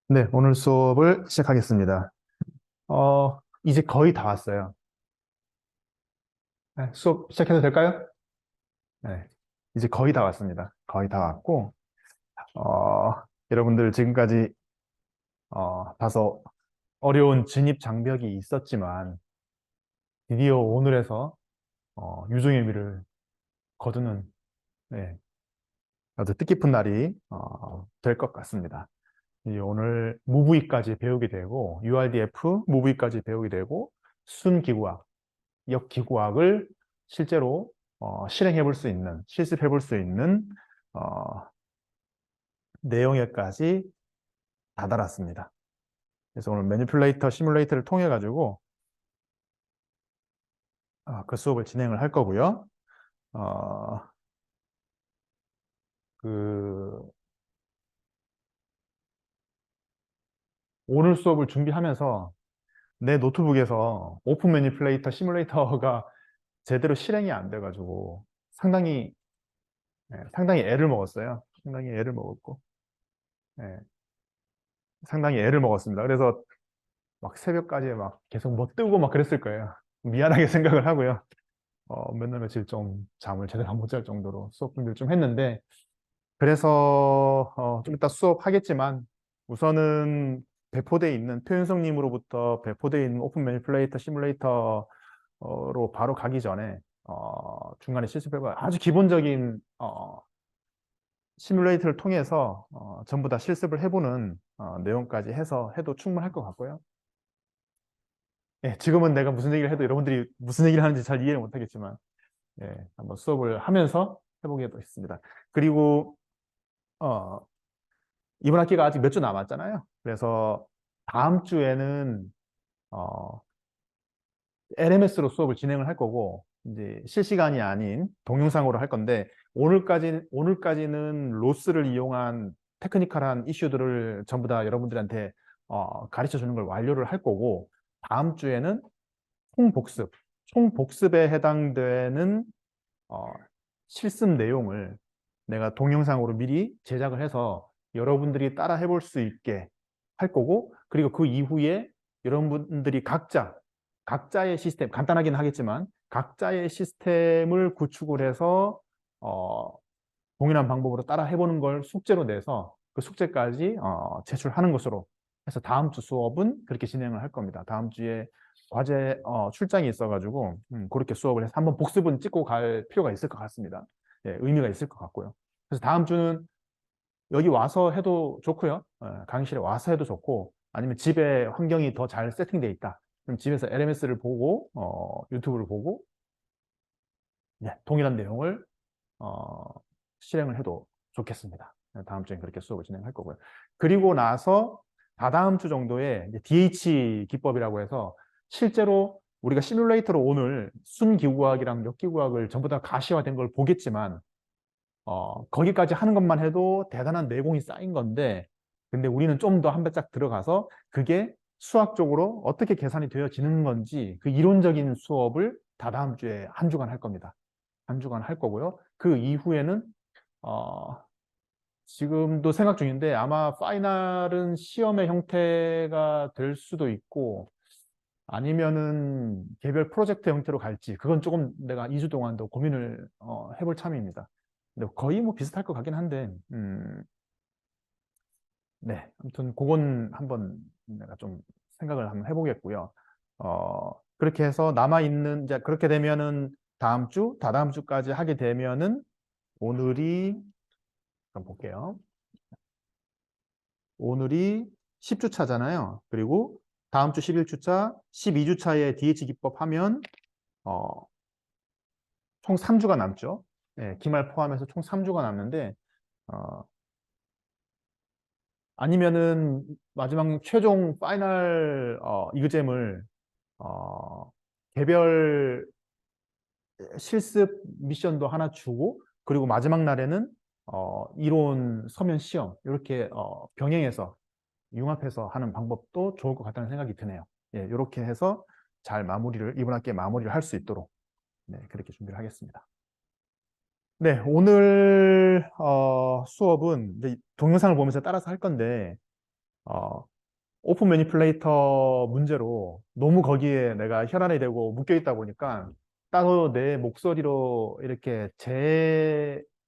네, 오늘 수업을 시작하겠습니다. 이제 거의 다 왔어요. 네, 수업 시작해도 될까요? 네, 이제 거의 다 왔습니다. 거의 다 왔고, 어, 여러분들 지금까지 다소 어려운 진입 장벽이 있었지만, 드디어 오늘에서 유종의 미를 거두는, 네, 아주 뜻깊은 날이 될 것 같습니다. 이제 오늘 무브이까지 배우게 되고, URDF 무브이까지 배우게 되고, 순기구학, 역기구학을 실제로 실행해 볼 수 있는, 실습해 볼 수 있는 어, 내용에까지 다다랐습니다. 그래서 오늘 매니플레이터 시뮬레이터를 통해 가지고 그 수업을 진행을 할 거고요. 어, 그 오늘 수업을 준비하면서 내 노트북에서 오픈 매니플레이터 시뮬레이터가 제대로 실행이 안 돼가지고 상당히 상당히 애를 먹었어요. 상당히 애를 먹었고, 예, 상당히 애를 먹었습니다. 그래서 막 새벽까지 막 계속 뭐 뜨고 막 그랬을 거예요. 미안하게 생각을 하고요. 몇 날 며칠 좀 잠을 제대로 못 잘 정도로 수업 준비를 좀 했는데, 그래서 좀 이따 수업하겠지만 우선은 배포돼 있는 표윤성님으로부터 배포돼 있는 오픈 매니플레이터 시뮬레이터로 바로 가기 전에 중간에 실습해봐 아주 기본적인 시뮬레이터를 통해서 전부 다 실습을 해보는 내용까지 해서 해도 충분할 것 같고요. 예, 지금은 내가 무슨 얘기를 해도 여러분들이 무슨 얘기를 하는지 잘 이해를 못하겠지만, 예, 한번 수업을 하면서 해보기도 했습니다. 그리고, 어, 이번 학기가 아직 몇 주 남았잖아요. 그래서 다음 주에는, LMS로 수업을 진행을 할 거고, 이제 실시간이 아닌 동영상으로 할 건데, 오늘까지는 로스를 이용한 테크니컬한 이슈들을 전부 다 여러분들한테 가르쳐 주는 걸 완료를 할 거고, 다음 주에는 총복습, 총복습에 해당되는 어, 실습 내용을 내가 동영상으로 미리 제작을 해서 여러분들이 따라 해볼 수 있게 할 거고, 그리고 그 이후에 여러분들이 각자의 시스템, 간단하긴 하겠지만, 각자의 시스템을 구축을 해서, 어, 동일한 방법으로 따라 해보는 걸 숙제로 내서 그 숙제까지 제출하는 것으로 해서 다음 주 수업은 그렇게 진행을 할 겁니다. 다음 주에 과제 출장이 있어가지고 그렇게 수업을 해서 한번 복습은 찍고 갈 필요가 있을 것 같습니다. 예, 의미가 있을 것 같고요. 그래서 다음 주는 여기 와서 해도 좋고요. 강의실에 와서 해도 좋고, 아니면 집에 환경이 더 잘 세팅돼 있다. 그럼 집에서 LMS를 보고 유튜브를 보고 예, 동일한 내용을 어, 실행을 해도 좋겠습니다. 다음 주엔 그렇게 수업을 진행할 거고요. 그리고 나서 다다음 주 정도에 이제 DH 기법이라고 해서 실제로 우리가 시뮬레이터로 오늘 순기구학이랑 역기구학을 전부 다 가시화된 걸 보겠지만 거기까지 하는 것만 해도 대단한 내공이 쌓인 건데, 근데 우리는 좀 더 한 발짝 들어가서 그게 수학적으로 어떻게 계산이 되어지는 건지 그 이론적인 수업을 다다음 주에 한 주간 할 겁니다. 한 주간 할 거고요. 그 이후에는 어, 지금도 생각 중인데 아마 파이널은 시험의 형태가 될 수도 있고 아니면은 개별 프로젝트 형태로 갈지 그건 조금 내가 2주 동안 더 고민을 해볼 참입니다. 근데 거의 뭐 비슷할 것 같긴 한데 네, 아무튼 그건 한번 내가 좀 생각을 한번 해보겠고요. 그렇게 해서 남아있는 이제 그렇게 되면은 다음 주, 다다음 주까지 하게 되면은 오늘이 한번 볼게요. 오늘이 10주차잖아요. 그리고 다음 주 11주차, 12주차에 DH 기법 하면 어, 총 3주가 남죠. 네, 기말 포함해서 총 3주가 남는데 어, 아니면은 마지막 최종 파이널 이그잼을 어, 개별 실습 미션도 하나 주고 그리고 마지막 날에는 이론 서면 시험 이렇게 병행해서 융합해서 하는 방법도 좋을 것 같다는 생각이 드네요. 예, 이렇게 해서 잘 마무리를 이번 학기에 마무리를 할 수 있도록 네, 그렇게 준비를 하겠습니다. 네, 오늘 수업은 이제 동영상을 보면서 따라서 할 건데 오픈 매니플레이터 문제로 너무 거기에 내가 혈안이 되고 묶여 있다 보니까 따로 내 목소리로 이렇게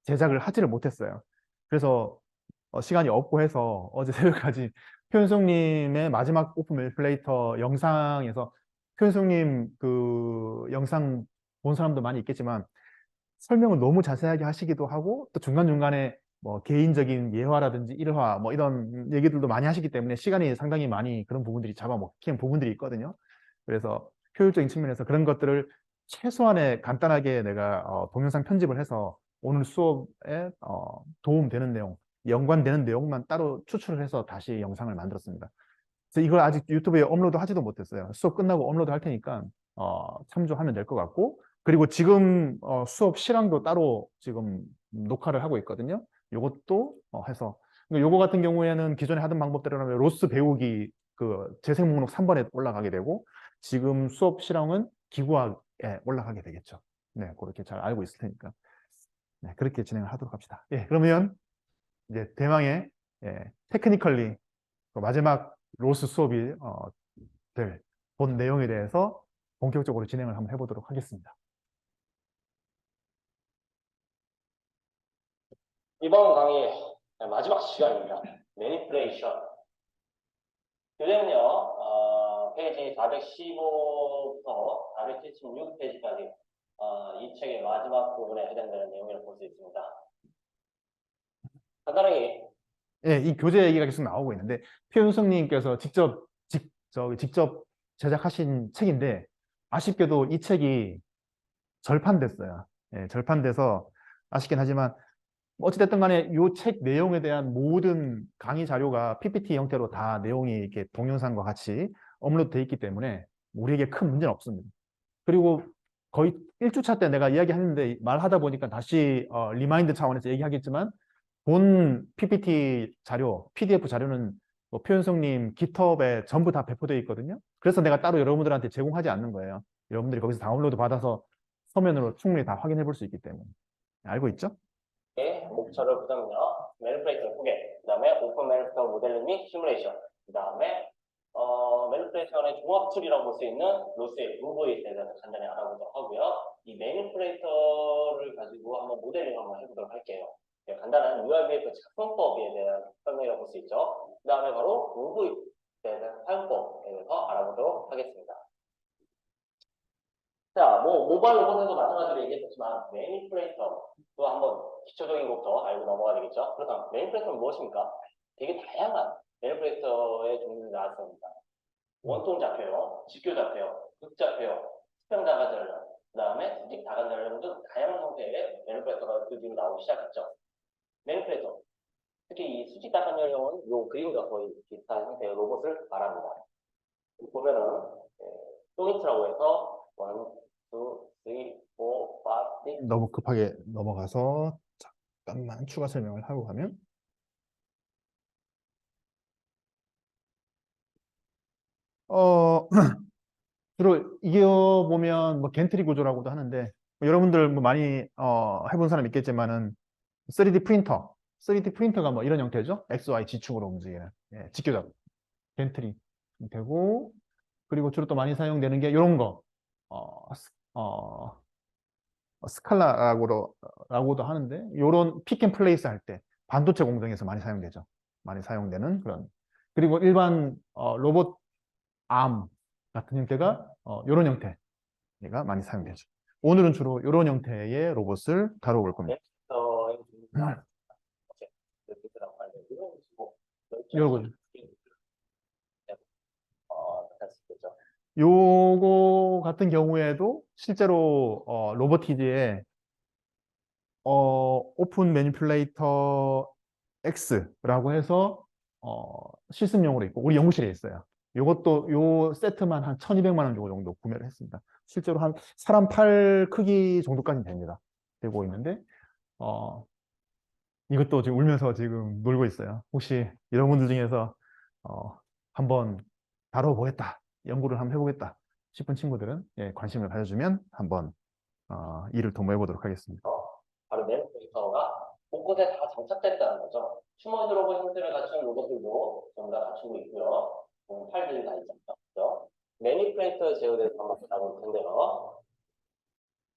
제작을 하지를 못했어요. 그래서 시간이 없고 해서 어제 새벽까지 표현성님의 마지막 오픈 매니플레이터 영상에서 표현성님 그 영상 본 사람도 많이 있겠지만 설명을 너무 자세하게 하시기도 하고 또 중간중간에 뭐 개인적인 예화라든지 일화 뭐 이런 얘기들도 많이 하시기 때문에 시간이 상당히 많이 그런 부분들이 잡아먹히는 부분들이 있거든요. 그래서 효율적인 측면에서 그런 것들을 최소한의 간단하게 내가 동영상 편집을 해서 오늘 수업에 도움되는 내용, 연관되는 내용만 따로 추출을 해서 다시 영상을 만들었습니다. 그래서 이걸 아직 유튜브에 업로드 하지도 못했어요. 수업 끝나고 업로드 할 테니까 참조하면 될 것 같고 그리고 지금 수업 실황도 따로 지금 녹화를 하고 있거든요. 이것도 해서 요거 같은 경우에는 기존에 하던 방법대로라면 로스 배우기 그 재생 목록 3번에 올라가게 되고 지금 수업 실황은 기구학에 올라가게 되겠죠. 네, 그렇게 잘 알고 있을 테니까 네, 그렇게 진행을 하도록 합시다. 예, 그러면 이제 대망의 테크니컬리 마지막 로스 수업이 될 본 내용에 대해서 본격적으로 진행을 한번 해보도록 하겠습니다. 이번 강의 마지막 시간입니다. 매니플레이션. 교재는요, 페이지 415부터 476페이지까지 이 책의 마지막 부분에 해당되는 내용을 볼 수 있습니다. 간단하게 예, 이 교재 얘기가 계속 나오고 있는데 표윤성님께서 직접 제작하신 책인데 아쉽게도 이 책이 절판됐어요. 예, 절판돼서 아쉽긴 하지만 어찌됐든 간에 이 책 내용에 대한 모든 강의 자료가 PPT 형태로 다 내용이 이렇게 동영상과 같이 업로드돼 있기 때문에 우리에게 큰 문제는 없습니다. 그리고 거의 1주차 때 내가 이야기했는데 말하다 보니까 다시 리마인드 차원에서 얘기하겠지만 본 PPT 자료, PDF 자료는 뭐 표현성님 깃허브에 전부 다 배포되어 있거든요. 그래서 내가 따로 여러분들한테 제공하지 않는 거예요. 여러분들이 거기서 다운로드 받아서 서면으로 충분히 다 확인해 볼 수 있기 때문에. 알고 있죠? 목차를 보자면요. 매니플레이션 소개, 그 다음에 오픈 매니플레이션 모델링 및 시뮬레이션, 그 다음에 매니플레이션의 종합 툴이라고 볼 수 있는 로스의 루브에 대해서 간단히 알아보도록 하고요. 이 매니플레이터를 가지고 한번 모델링 한번 해보도록 할게요. 간단한 URVF 작성법에 대한 설명이라고 볼 수 있죠. 그 다음에 바로 루브에 대한 사용법에 대해서 알아보도록 하겠습니다. 자, 뭐 모바일 로봇에도 마찬가지로 얘기했었지만 매니플레이터도 한번 기초적인 것부터 알고 넘어가야 되겠죠. 그렇다면 매니플레이터는 무엇입니까? 되게 다양한 매니플레이터의 종류를 나왔습니다. 원통 좌표요, 직교 좌표요, 극좌표요, 수평 다간전력, 그 다음에 수직 다간전력 등 다양한 형태의 매니플레이터가 그 뒤로 나오기 시작했죠. 매니플레이터, 특히 이 수직 다간전력은 이 그림과 거의 비슷한 형태의 로봇을 말합니다. 보면은 소니트라고 해서 1, 2, 3, 4, 5, 6 너무 급하게 넘어가서 잠깐만 추가 설명을 하고 가면 주로 이겨보면 뭐 겐트리 구조라고도 하는데 뭐 여러분들 뭐 많이 해본 사람 있겠지만은 3D 프린터 3D 프린터가 뭐 이런 형태죠. XY 지축으로 움직이는 직교적 겐트리 되고 그리고 주로 또 많이 사용되는 게 이런 거 스칼라라고도 하는데 이런 픽앤플레이스 할 때 반도체 공정에서 많이 사용되죠. 많이 사용되는 그런 그리고 일반 로봇 암 같은 형태가 이런 형태가 많이 사용되죠. 오늘은 주로 이런 형태의 로봇을 다뤄볼 겁니다. 이러고 요거 같은 경우에도 실제로 로보티즈에 오픈 매니플레이터 X라고 해서 실습용으로 있고 우리 연구실에 있어요. 요것도 요 세트만 한 1200만 원 정도 구매를 했습니다. 실제로 한 사람 팔 크기 정도까지 됩니다. 되고 있는데 이것도 지금 울면서 지금 놀고 있어요. 혹시 여러분들 중에서 한번 다뤄보겠다, 연구를 한번 해보겠다 싶은 친구들은 관심을 가져주면 한번 일을 도모해 보도록 하겠습니다. 바로 매니플레이터가 곳곳에 다 장착됐다는 거죠. 휴머노이드 로봇 형태를 갖춘 로봇들도 전부 다 갖추고 있고요. 팔들이 다 있잖아요. 그죠? 매니플레이터 제어에 대해서 한번 알아볼 텐데요.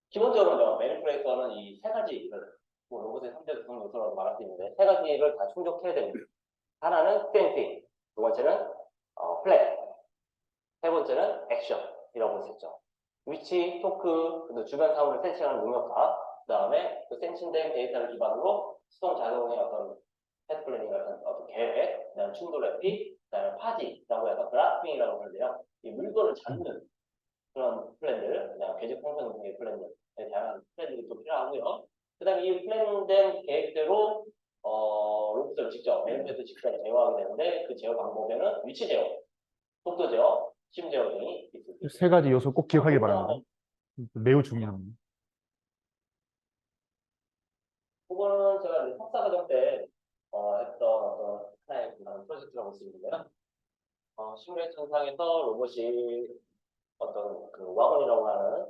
기본적으로 매니플레이터는 이 세 가지를 로봇의 3대 구성 요소라고 말할 수 있는데 세 가지를 다 충족해야 됩니다. 하나는 센싱, 두 번째는 플랫, 세 번째는 액션이라고 볼 수 있죠. 위치, 토크, 그리고 주변 사물을 센싱하는 능력과 그 다음에 그 센싱된 데이터를 기반으로 수동 자동의 어떤 패스 플래닝 같은 어떤 계획, 그 다음에 충돌 회피, 그 다음에 파지라고 해서 그라스핑이라고 하는데요. 이 물건을 잡는 그런 플랜들, 그다음 궤적 형성 등의 플랜들, 다양한 플랜들이 또 필요하고요. 그 다음에 이 플랜된 계획대로 로봇을 직접, 매니페이터 직접 제어하게 되는데 그 제어 방법에는 위치 제어, 속도 제어, 심 제어 등이 있을 수 있습니다. 세 가지 요소 꼭 기억하기 바랍니다. 매우 중요합니다. 그거는 제가 이제 석사 과정 때 했던 어떤 하나의 프로젝트라고 볼 수 있는데요. 시뮬레이션상에서 로봇이 어떤 그 와건이라고 하는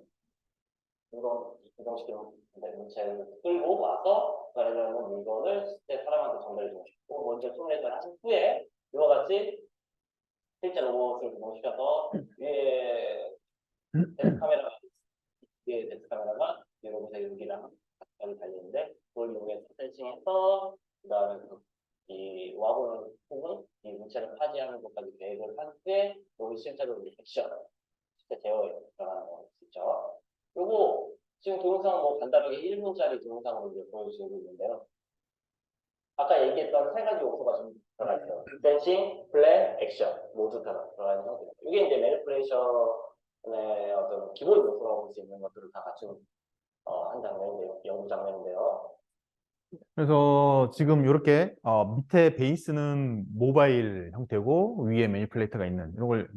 이동시키는 물체를 끌고 와서 그 안에 있는 물건을 실제 사람한테 전달해 주고 싶고 먼저 시뮬레이션을 하신 후에 이와 같이 실제 로봇을 구동시켜서 위에 데스 카메라가 위에 데스 카메라가 이 로봇의 여기랑 같이 달리는데 그걸 이용해서 센싱해서 그 다음에 이 와건을 혹은 이 물체를 파지하는 것까지 계획을 한 후에 로봇이 실제로 액션 실제 제어에 들어가는 거 있죠. 요거 지금 동영상 뭐 간단하게 1분짜리 동영상으로 이제 보여주고 있는데요. 아까 얘기했던 세 가지 요소가 좀 들어가 있어요. 센싱, 플랜, 액션 모두 다 들어가 있는 형태입니다. 이게 이제 매니플레이션의 어떤 기본 요소라고 볼 수 있는 것들을 다 갖춘 한 장면인데요. 연구 장면인데요. 그래서 지금 이렇게 밑에 베이스는 모바일 형태고 위에 매니플레이터가 있는 이런 걸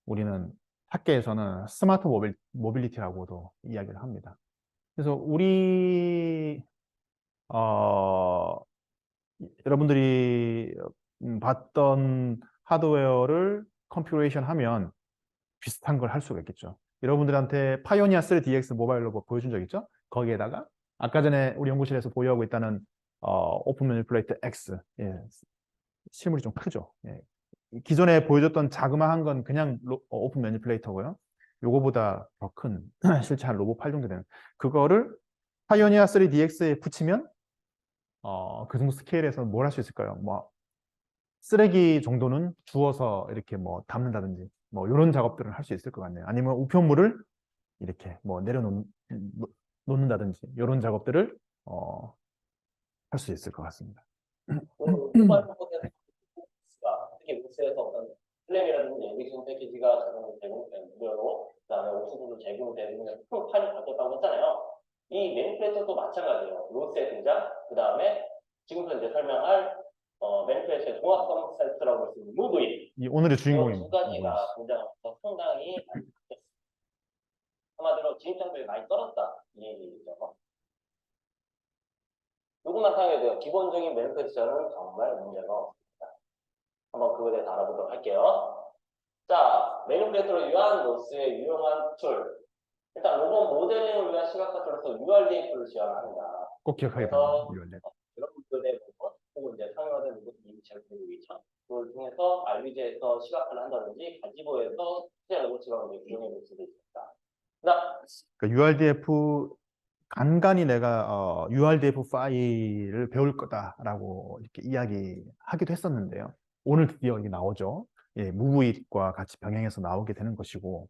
우리는 학계에서는 스마트 모빌리티라고도 이야기를 합니다. 그래서 우리 여러분들이 봤던 하드웨어를 컴퓨레이션 하면 비슷한 걸 할 수가 있겠죠. 여러분들한테 파이오니아 3DX 모바일 로봇 보여준 적 있죠? 거기에다가 아까 전에 우리 연구실에서 보유하고 있다는 오픈 매니플레이터 X, 실물이 좀 크죠. 기존에 보여줬던 자그마한 건 그냥 오픈 매니플레이터고요. 요거보다 더 큰 실제 한 로봇 팔 정도 되는 그거를 파이오니아 3DX에 붙이면 그 정도 스케일에서 뭘 할 수 있을까요? 뭐 쓰레기 정도는 주워서 이렇게 뭐 담는다든지 뭐 이런 작업들을 할 수 있을 것 같네요. 아니면 우편물을 이렇게 뭐 내려놓는다든지 이런 작업들을 할 수 있을 것 같습니다. 모바일 로봇에서 특히 부스에서 어떤 플랜이라든지 내비게이션 패키지가 자동으로 무료로 그다음에 오픈도 제공되는 큰 판이 바뀌었다고 했잖아요. 이 매니플레이터도 마찬가지예요. 로스의 등장, 그 다음에 지금부터 이제 설명할 매니플레이터의 종합성 세트라고 할 수 있는 무브인 이 오늘의 이 주인공입니다. 두 가지가 등장하면서 상당히 많이 바뀌었습니다. 한마디로 진입장벽이 많이 떨었다 이 얘기죠. 요것만 사용해도 돼요. 기본적인 매니플레이터는 정말 문제가 없습니다. 한번 그거에 대해서 알아보도록 할게요. 자, 매니플레이터로 유한 로스의 유용한 툴. 일단 로봇 모델링을 위한 시각화 툴로서 URDF를 지원합니다. 꼭 기억하기 그래서 바랍니다. 여러분들의 로봇 혹은 이제 상용화된 로봇 이미 제공되고 있죠. 그걸 통해서 RBG에서 시각화를 한다든지 가지보에서 실제 로봇처럼 구성해 볼 수도 있습니다. 그러니까 URDF 간간히 내가 URDF 파일을 배울 거다라고 이렇게 이야기하기도 했었는데요. 오늘 드디어 이게 나오죠. 예, 무브잇과 같이 병행해서 나오게 되는 것이고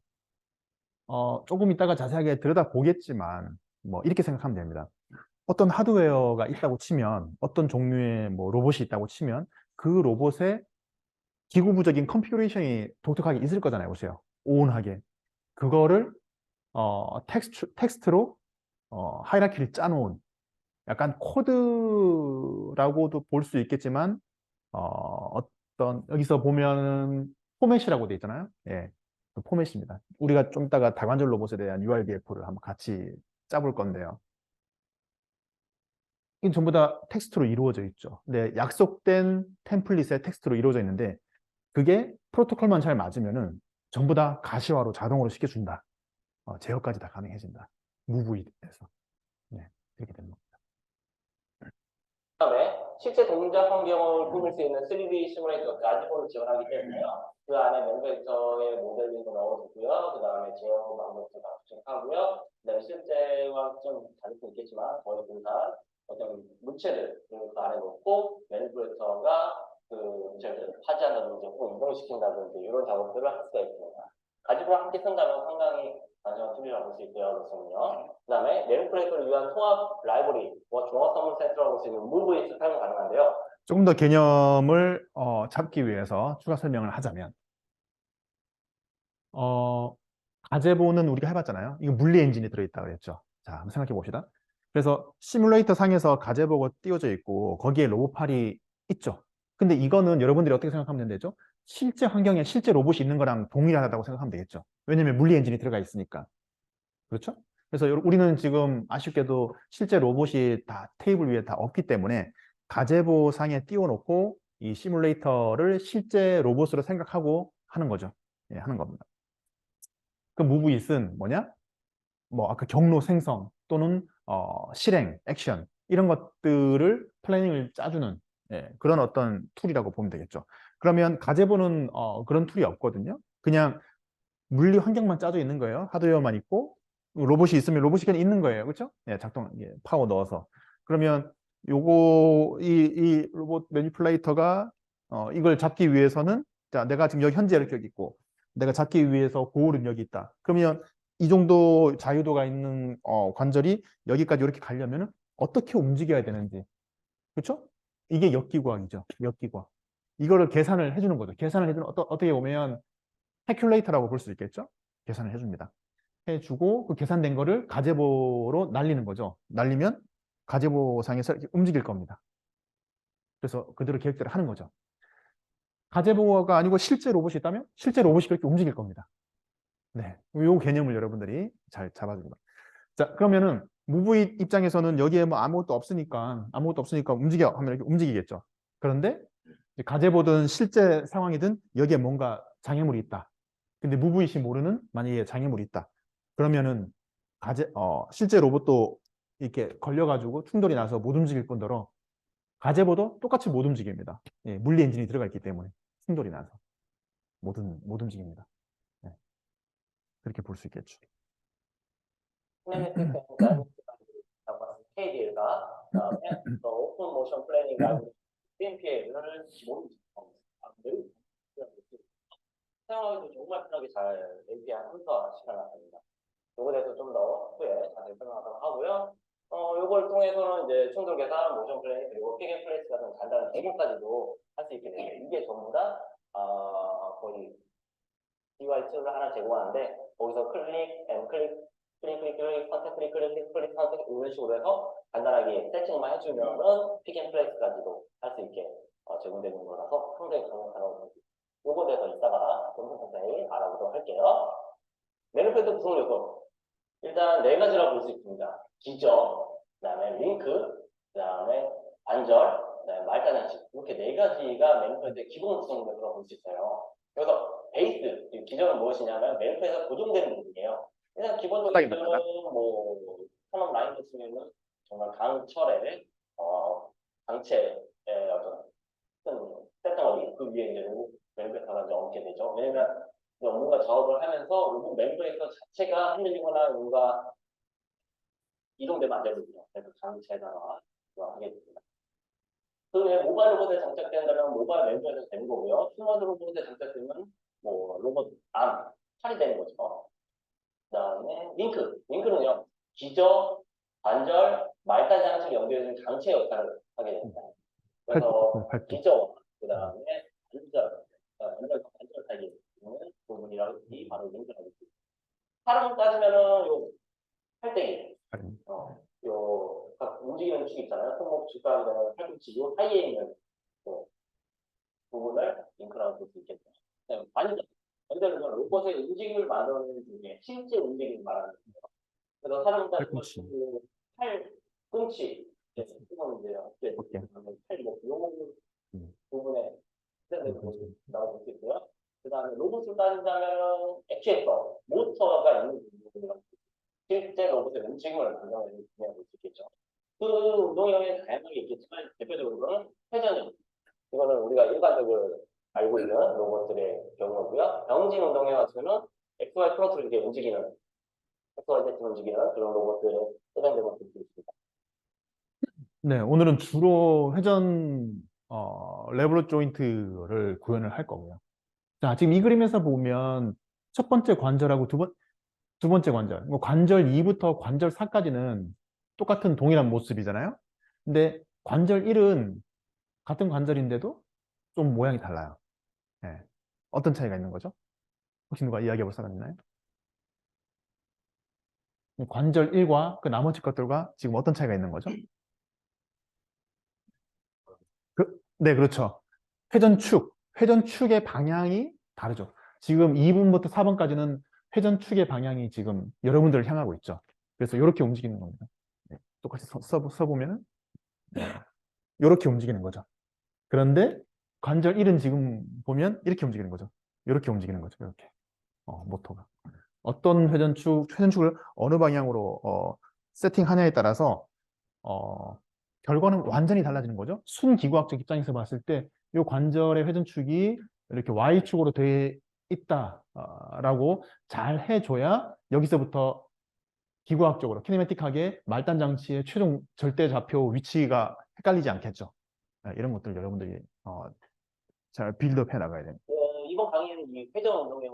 조금 이따가 자세하게 들여다보겠지만 뭐 이렇게 생각하면 됩니다. 어떤 하드웨어가 있다고 치면 어떤 종류의 뭐 로봇이 있다고 치면 그 로봇에 기구부적인 컴퓨레이션이 독특하게 있을 거잖아요. 보세요. 오온하게. 그거를 텍스트로 하이라키를 짜놓은 약간 코드라고도 볼 수 있겠지만 어떤 여기서 보면 포맷이라고 돼 있잖아요. 예, 그 포맷입니다. 우리가 좀 이따가 다관절 로봇에 대한 URDF를 한번 같이 짜볼 건데요. 이게 전부 다 텍스트로 이루어져 있죠. 근데 약속된 템플릿의 텍스트로 이루어져 있는데 그게 프로토콜만 잘 맞으면은 전부 다 가시화로 자동으로 시켜준다. 제어까지 다 가능해진다. 무브잇에서. 네, 이렇게 되는 겁니다. 그다음에 실제 동작 환경을 꾸밀 수 있는 3D 시뮬레이터 가지고를 지원하기 때문에요. 그 안에 맨유페이터의 모델링도 넣어주고요. 그 다음에 제어 방법도 다 추천하고요. 그다음에 실제와 좀 다를 수 있겠지만 거의 비슷한 어떤 물체를 그 안에 넣고 맨유페이터가 그 물체를 파지한다든지 혹은 이동시킨다든지 이런 작업들을 할 수가 있습니다. 가지고를 함께 쓴다면 상당히 안정한 툴이라고 볼 수 있고요. 그렇군요. 그 다음에 맨유페이터를 위한 통합 라이브러리와 종합 선물 세트라고 볼 수 있는 무브이 사용 가능한데요. 조금 더 개념을 잡기 위해서 추가 설명을 하자면 어, 가제보는 우리가 해봤잖아요. 이거 물리 엔진이 들어있다 그랬죠. 자, 한번 생각해 봅시다. 그래서 시뮬레이터 상에서 가제보가 띄워져 있고 거기에 로봇팔이 있죠. 근데 이거는 여러분들이 어떻게 생각하면 되죠? 실제 환경에 실제 로봇이 있는 거랑 동일하다고 생각하면 되겠죠. 왜냐면 물리 엔진이 들어가 있으니까. 그렇죠? 그래서 우리는 지금 아쉽게도 실제 로봇이 다 테이블 위에 다 없기 때문에 가제보 상에 띄워놓고 이 시뮬레이터를 실제 로봇으로 생각하고 하는 거죠. 예, 하는 겁니다. 그 무브잇은 뭐냐? 뭐 아까 경로 생성 또는 실행, 액션 이런 것들을 플래닝을 짜주는 그런 어떤 툴이라고 보면 되겠죠. 그러면 가제보는 그런 툴이 없거든요. 그냥 물리 환경만 짜져 있는 거예요. 하드웨어만 있고 로봇이 있으면 로봇이 그냥 있는 거예요. 그렇죠? 작동 파워 넣어서. 그러면 이 로봇 매니플레이터가 이걸 잡기 위해서는 자, 내가 지금 여기 현재 이렇게 여기 있고 내가 잡기 위해서 고울은 여기 있다. 그러면 이 정도 자유도가 있는 관절이 여기까지 이렇게 가려면 어떻게 움직여야 되는지. 그렇죠? 이게 역기구학이죠. 역기구학. 이거를 계산을 해주는 거죠. 계산을 해주는 어떻게 보면 캐큘레이터라고 볼 수 있겠죠? 계산을 해줍니다. 해주고 그 계산된 거를 가제보로 날리는 거죠. 날리면 가제보상에서 이렇게 움직일 겁니다. 그래서 그대로 계획대로 하는 거죠. 가제보가 아니고 실제 로봇이 있다면 실제 로봇이 그렇게 움직일 겁니다. 네, 이 개념을 여러분들이 잘 잡아줍니다. 자, 그러면은 무브잇 입장에서는 여기에 뭐 아무것도 없으니까 움직여 하면 이렇게 움직이겠죠. 그런데 가제보든 실제 상황이든 여기에 뭔가 장애물이 있다. 근데 무브잇이 모르는 만약에 장애물이 있다. 그러면은 실제 로봇도 이렇게 걸려가지고 충돌이 나서 못 움직일 뿐더러 가제보도 똑같이 못 움직입니다. 예, 물리 엔진이 들어가 있기 때문에 충돌이 나서 못 움직입니다. 예, 그렇게 볼 수 있겠죠. 플래닛 시스템 KDL과 그다음에 또 오픈 모션 플래닝 라이브 PMPL을 기본으로 사용하기도 정말 편하게 잘 API 함수화 시켜놨습니다. 요거에 대해서 좀 더 후에 자세히 설명하도록 하고요. 요걸 통해서는 이제 충돌 계산, 모션 플레이, 그리고 픽 앤 플레이스 같은 간단한 데모까지도 할 수 있게 되죠. 이게 전부 다 거의 UI 툴을 하나 제공하는데 거기서 선택, 클릭, 선택 이런 식으로 해서 간단하게 세팅만 해주면은 픽 앤 플레이스까지도 할 수 있게 제공되는 거라서 상당히 가능하다고 요거에 대해서 이따가 좀 자세히 알아보도록 할게요. 매니페스토 구성 요소 일단 네 가지라고 볼 수 있습니다. 기저, 그다음에 링크, 그다음에 관절, 그다음에 말단 장치 이렇게 네 가지가 매니페스토의 기본 구성 요소라고 볼 수 있어요. 그래서 베이스 기저는 무엇이냐면 매니페스토가 고정되는 부분이에요. 일단 기본적인 기저는 뭐 산업 라인을 쓰면은 정말 강철의 강체의 어떤 큰 세터리 그 위에 이제 매니페스토가 이제 얹게 되죠. 왜냐면 뭔가 작업을 하면서 로봇 멤버에서 자체가 흔들리거나 뭔가 이동되면 안 되거든요. 그래서 장치에다가 하게 됩니다. 그 외에 모바일 로봇에 장착된다면 모바일 멤버에서 되는 거고요. 스마트 로봇에 장착되면 뭐 로봇 암, 팔이 되는 거죠. 그 다음에 링크는요. 기저, 관절, 말단 장치를 연결해주는 장치 역할을 하게 됩니다. 그래서 기저, 그 다음에 관절 사이에 있는 부분이라고 이 바로 링크라고 있습니다. 사람을 따지면은 요 팔대기, 요 움직이는 축 있잖아요. 손목 축과 팔꿈치 요 사이에 있는 부분을 링크라고 볼 수 있겠죠. 관절은 로봇의 움직임을 만드는 중에 실제 움직임을 말하는 거예요. 그래서 사람을 따지면 팔꿈치, 이건 이제 팔목 요 부분에 나올 수 있고요. 그 다음에 로봇을 따진다면 액추에이터, 모터가 있는 부분이라고 실제 로봇의 움직임을 반영하는 중요할 수 있겠죠. 그 운동형에 다양하게 있겠지만 대표적으로 혈관을 알고 있는 로봇들의 경우고요. 병진 운동에 와서는 XY 플러스로 이렇게 움직이는, XYZ 움직이는 그런 로봇들에 해당되고 있습니다. 네, 오늘은 주로 회전 레버러 조인트를 구현을 할 거고요. 자, 지금 이 그림에서 보면 첫 번째 관절하고 두 번째 관절, 뭐 관절 2부터 관절 4까지는 똑같은 동일한 모습이잖아요. 근데 관절 1은 같은 관절인데도 좀 모양이 달라요. 예. 어떤 차이가 있는 거죠? 혹시 누가 이야기해 볼 사람 있나요? 관절 1과 그 나머지 것들과 지금 어떤 차이가 있는 거죠? 네, 그렇죠. 회전축의 방향이 다르죠. 지금 2번부터 4번까지는 회전축의 방향이 지금 여러분들을 향하고 있죠. 그래서 이렇게 움직이는 겁니다. 네, 똑같이 써보면은 이렇게 움직이는 거죠. 그런데 관절 1은 지금 보면 이렇게 움직이는 거죠. 이렇게 움직이는 거죠. 이렇게. 모터가. 어떤 회전축을 어느 방향으로 세팅하냐에 따라서 결과는 완전히 달라지는 거죠. 순기구학적 입장에서 봤을 때 이 관절의 회전축이 이렇게 Y축으로 되어 있다라고 잘 해줘야 여기서부터 기구학적으로 키네매틱하게 말단 장치의 최종 절대 좌표 위치가 헷갈리지 않겠죠. 이런 것들 여러분들이 잘 빌드업 해 나가야 됩니다. 이번 강의는 이 회전 운동의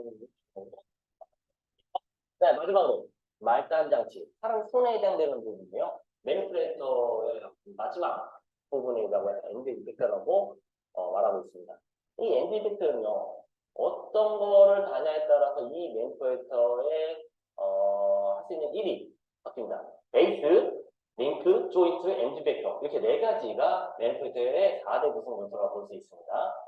네, 마지막으로 말단 장치, 사람 손에 해당되는 부분이요. 매니플레이터의 마지막 부분이라고 해서 엔드 이펙터라고 말하고 있습니다. 이 엔드 이펙터는요, 어떤 거를 다냐에 따라서 이 매니플레이터의 할 수 있는 일이 바뀝니다. 베이스, 링크, 조인트, 엔드 이펙터 이렇게 네 가지가 매니플레이터의 4대 구성 요소라고 볼 수 있습니다.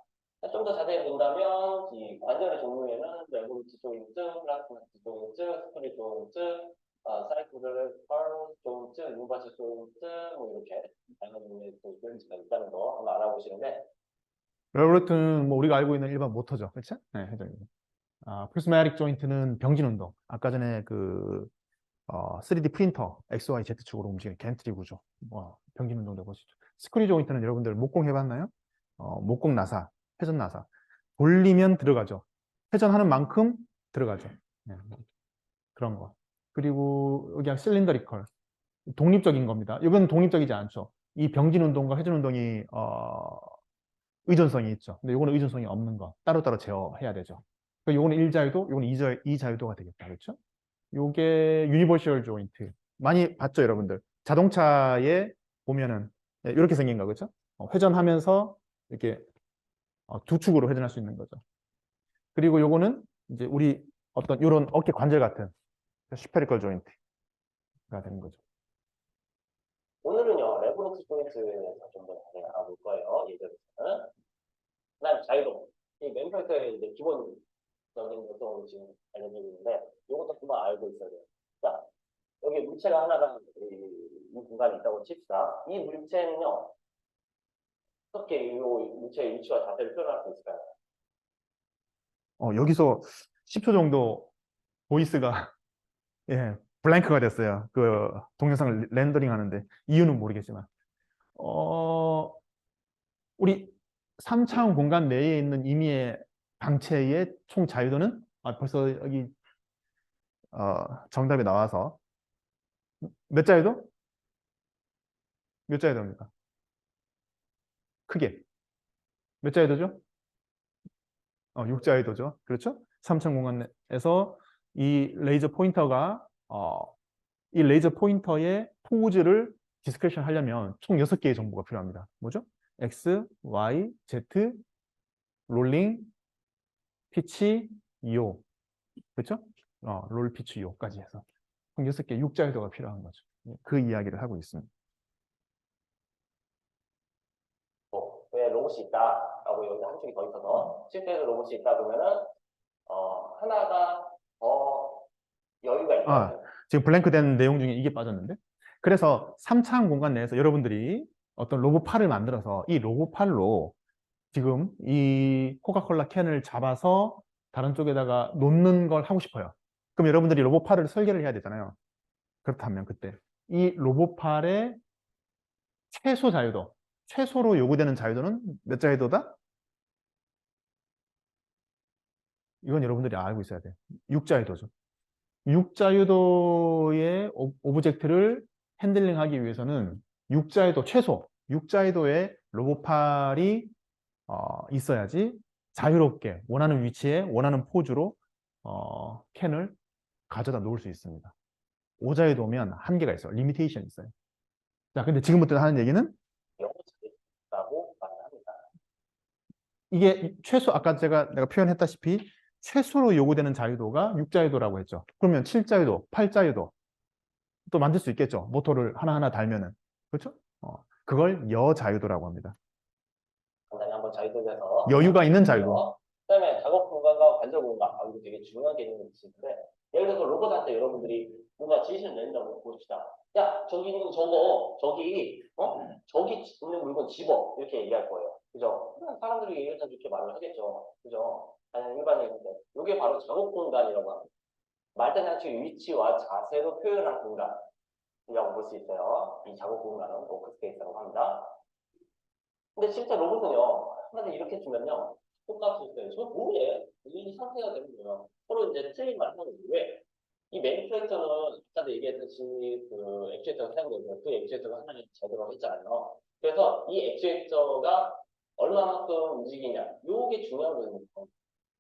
좀 더 자세히 본다면 이 관절의 종류에는 레볼루트 조인트, 플라스마트 조인트, 스프릿 조인트, 사이클을 펄 조인트, 루바츠 조인트 뭐 이렇게 다양한 종류의 조인트가 있다는 거 한번 알아보시는데 레버레트는 뭐 우리가 알고 있는 일반 모터죠. 그렇죠? 네, 회전이. 프리스마틱 조인트는 병진 운동. 아까 전에 그 3D 프린터 XYZ축으로 움직이는 겐트리 구조. 병진 운동도 보시죠. 스크류 조인트는 여러분들 목공 해봤나요? 목공 나사, 회전 나사. 돌리면 들어가죠. 회전하는 만큼 들어가죠. 네, 그런 거. 그리고 여기 실린더리컬. 독립적인 겁니다. 이건 독립적이지 않죠. 이 병진 운동과 회전 운동이 의존성이 있죠. 근데 이거는 의존성이 없는 거. 따로따로 제어해야 되죠. 요거는 1자유도, 요거는 2자유도가 되겠다. 그렇죠? 요게 유니버셜 조인트. 많이 봤죠, 여러분들? 자동차에 보면은 이렇게 생긴 거, 그렇죠? 회전하면서 이렇게 두 축으로 회전할 수 있는 거죠. 그리고 요거는 이제 우리 어떤 이런 어깨 관절 같은 슈페리컬 조인트가 되는 거죠. 오늘은요 레볼루트 조인트에서 좀 더 자세히 알아볼 거예요. 예전에는 그다음 자유도 이 맨플레이터의 이제 기본적인 요소를 지금 알려드리고 있는데 이것도 한번 알고 있어야 돼요. 자, 여기 물체가 하나가 이 공간에 있다고 칩시다. 이 물체는요, 어떻게 이 물체의 위치와 자세를 표현할 수 있을까요? 여기서 10초 정도 보이스가 예, 블랭크가 됐어요. 그 동영상을 렌더링 하는데 이유는 모르겠지만 우리 3차원 공간 내에 있는 임의의 방체의 총 자유도는 벌써 여기 정답이 나와서 몇 자유도? 몇 자유도입니까? 크게 몇 자유도죠? 6자유도죠. 그렇죠? 3차원 공간 내에서 이 레이저 포인터의 포즈를 디스크리션 하려면 총 6개의 정보가 필요합니다. 뭐죠? X, Y, Z, 롤링, 피치, 요. 그렇죠? 롤, 피치, 요까지 해서 총 6개, 6자유도가 필요한 거죠. 그 이야기를 하고 있습니다. 왜 로봇이 있다라고 여기 한 축이 더 있어서 실제로 로봇이 있다 그러면은 하나가 더 여유가 있다. 지금 블랭크 된 내용 중에 이게 빠졌는데 그래서 3차원 공간 내에서 여러분들이 어떤 로봇팔을 만들어서 이 로봇팔로 지금 이 코카콜라 캔을 잡아서 다른 쪽에다가 놓는 걸 하고 싶어요. 그럼 여러분들이 로봇팔을 설계를 해야 되잖아요. 그렇다면 그때 이 로봇팔의 최소 자유도, 최소로 요구되는 자유도는 몇 자유도다? 이건 여러분들이 알고 있어야 돼요. 육자유도죠. 육자유도의 오브젝트를 핸들링하기 위해서는 최소 육자유도의 로봇팔이 있어야지 자유롭게 원하는 위치에 원하는 포즈로 캔을 가져다 놓을 수 있습니다. 오자유도면 한계가 있어요. 리미테이션이 있어요. 자, 근데 지금부터 하는 얘기는 영어라고 말을 합니다. 이게 최소 아까 내가 표현했다시피 최소로 요구되는 자유도가 6자유도라고 했죠. 그러면 7자유도, 8자유도 또 만들 수 있겠죠. 모터를 하나하나 달면은. 그렇죠? 그걸 여자유도라고 합니다. 간단히 한번 자유도에 대해서 여유가 있는 자유도. 그다음에 작업 공간과 관절 공간. 이거 되게 중요한 개념이 있는데 예를 들어서 로봇한테 여러분들이 뭔가 지시를 내린다고 봅시다. 야, 저기 있는 저기 있는 물건 집어 이렇게 얘기할 거예요. 그죠? 사람들이 일단 이렇게 말을 하겠죠. 그죠? 아니 일반인인데 이게 바로 작업 공간이라고 합니다. 말단 장치 위치와 자세로 표현한 공간이라고 볼 수 있어요. 이 작업 공간은 워크스페이스라고 합니다. 근데 실제 로봇은요, 하나는 이렇게 주면요, 똑같이 있어요. 저 뭐해? 이 상태가 되는 거예요. 서로 이제 틀린 말 하는 거예요. 왜? 이 매니플레이터는 아까도 얘기했듯이 그 액추에이터가 사용되고요. 그 액추에이터가 하나는 제대로 했잖아요. 그래서 이 액추에이터가 얼마만큼 움직이냐, 요게 중요한 거예요.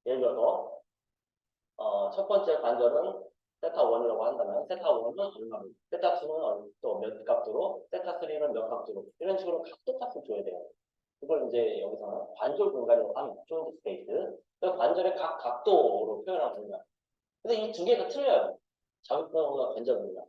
예를 들어서 첫 번째 관절은 세타 1이라고 한다면 세타 1은 얼마로, 세타 2는 또 몇 각도로, 세타 3는 몇 각도로 이런 식으로 각도 값을 줘야 돼요. 그걸 이제 여기서는 관절 공간이라고 합니다. 조인트 스페이스. 그 관절의 각 각도로 표현한 공간. 근데 이 두 개가 틀려요. 자극 공간과 관절 공간.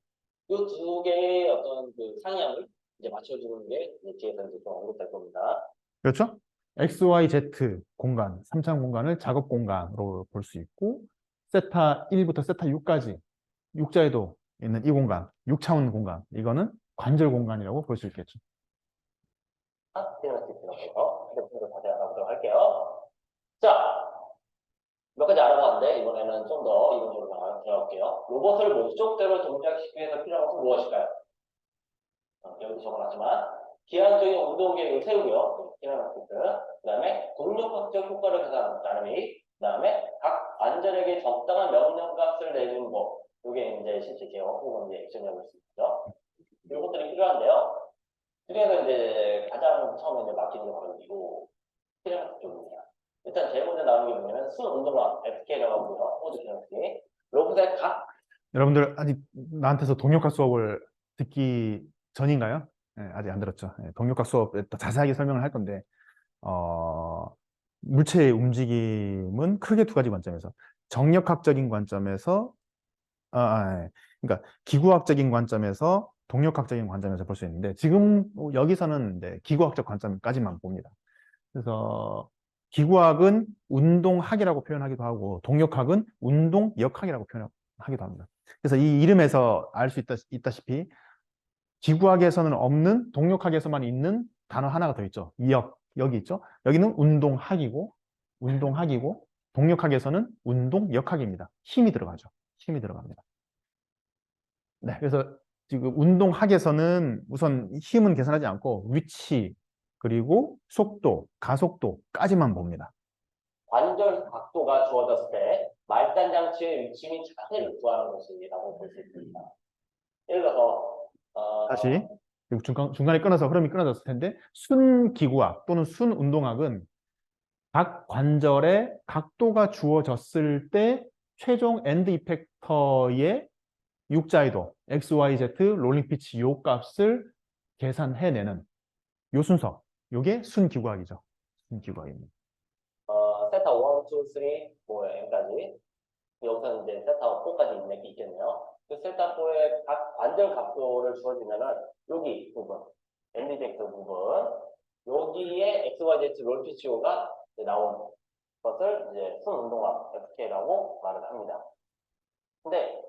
이 두 개의 어떤 그 상향을 이제 맞춰주는 게 뒤에서 이제 좀 언급될 겁니다. 그렇죠? X, Y, Z 공간, 3차원 공간을 작업 공간으로 볼 수 있고 세타 1부터 세타 6까지 육자에도 있는 이 공간, 6차원 공간, 이거는 관절 공간이라고 볼 수 있겠죠. 스테레오티프에서 이렇게 다시 알아보도록 할게요. 자, 몇 가지 알아봤는데 이번에는 좀 더 이론적으로 들어갈게요. 로봇을 목적대로 동작시키기 위해서 필요한 것은 무엇일까요? 여기 적어놨지만 기하학적인 운동 계획을 세우고요. 피라미드. 그다음에 동력학적 효과를 계산하는 다르미. 그다음에 각 관절에게 적당한 명령값을 내는 법. 이게 이제 실제 제어 혹은 이제 액션이라고 할 수 있죠. 이것들이 필요한데요. 그래서 이제 가장 처음에 이제 맡기는 게 바로 이 피라미드 쪽입니다. 일단 제일 먼저 나오는 게 뭐냐면 순운동화 FK라고 하고요. 포즈 피라미드. 로봇의 각 여러분들 아직 나한테서 동력학 수업을 듣기 전인가요? 네, 아직 안 들었죠. 네, 동력학 수업에 또 자세하게 설명을 할 건데 물체의 움직임은 크게 두 가지 관점에서 정력학적인 관점에서 예. 그러니까 기구학적인 관점에서 동력학적인 관점에서 볼 수 있는데 지금 여기서는 이제 기구학적 관점까지만 봅니다. 그래서 기구학은 운동학이라고 표현하기도 하고 동력학은 운동역학이라고 표현하기도 합니다. 그래서 이 이름에서 알 수 있다시피 기구학에서는 없는 동력학에서만 있는 단어 하나가 더 있죠. 여기 있죠. 여기는 운동학이고 동력학에서는 운동역학입니다. 힘이 들어가죠. 힘이 들어갑니다. 네, 그래서 지금 운동학에서는 우선 힘은 계산하지 않고 위치, 그리고 속도, 가속도까지만 봅니다. 관절 각도가 주어졌을 때 말단 장치의 위치 및 자세를 구하는 것이라고 볼 수 있습니다. 예를 들어서 다시 중간에 끊어서 흐름이 끊어졌을 텐데 순기구학 또는 순운동학은 각 관절의 각도가 주어졌을 때 최종 엔드 이펙터의 육자이도, X, Y, Z, 롤링 피치 요 값을 계산해내는 요 순서, 요게 순기구학이죠. 순기구학입니다. 세타 1, 2, 3, 4, M까지 여기서는 이제 세타 4까지 있겠네요. 그 세타 4의 각 관절 각도를 주어지면은 여기 부분, 엔드 이펙터 부분, 여기에 X, Y, Z, 롤 피치오가 나오는 것을 이제 순운동학 FK라고 말을 합니다. 근데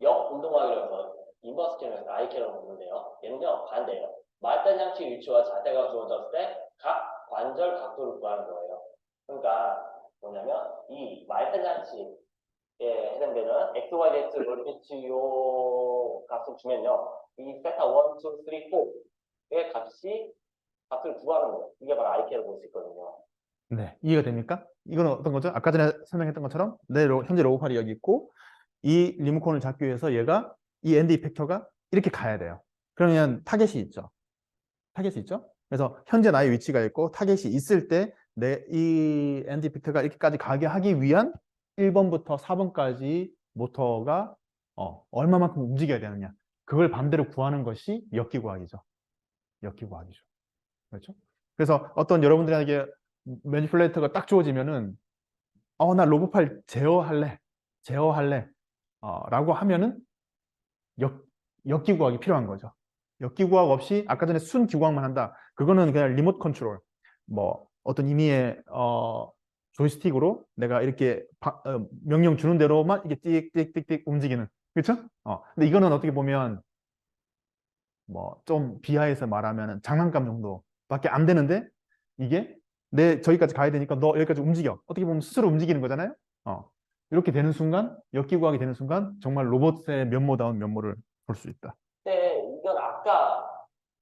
역운동학이라서 인버스 캐릭터 IK라고 부르는데요. 얘는요 반대예요. 말단 장치 위치와 자세가 주어졌을 때 각 관절 각도를 구하는 거예요. 그러니까 뭐냐면 이 말단 장치에 해당되는 X, Y, Z 롤 피치 요 값을 주면요. 이 세타 1, 2, 3, 4의 값을 구하는 거예요. 이게 바로 IK라고 볼 수 있거든요. 네, 이해가 됩니까? 이거는 어떤 거죠? 아까 전에 설명했던 것처럼 현재 로봇팔이 여기 있고 이 리모컨을 잡기 위해서 얘가 이 엔드 이펙터가 이렇게 가야 돼요. 그러면 타겟이 있죠. 타겟이 있죠. 그래서 현재 나의 위치가 있고 타겟이 있을 때 내 이 엔드 이펙터가 이렇게까지 가게 하기 위한 1번부터 4번까지 모터가 얼마만큼 움직여야 되느냐. 그걸 반대로 구하는 것이 역기구하기죠. 역기구하기죠. 그렇죠? 그래서 어떤 여러분들에게 매니플레이터가 딱 주어지면은 나 로봇팔 제어할래. 제어할래. 라고 하면은 역, 역기구학이 필요한 거죠. 역기구학 없이 아까 전에 순기구학만 한다. 그거는 그냥 리모트 컨트롤. 뭐 어떤 임의의 조이스틱으로 내가 이렇게 명령 주는 대로만 이게 띡띡띡띡 움직이는. 그렇죠? 근데 이거는 어떻게 보면 뭐 좀 비하해서 말하면 장난감 정도밖에 안 되는데 이게 저기까지 가야 되니까 너 여기까지 움직여. 어떻게 보면 스스로 움직이는 거잖아요. 어. 이렇게 되는 순간, 역기구학이 되는 순간 정말 로봇의 면모다운 면모를 볼 수 있다. 근데 이건 아까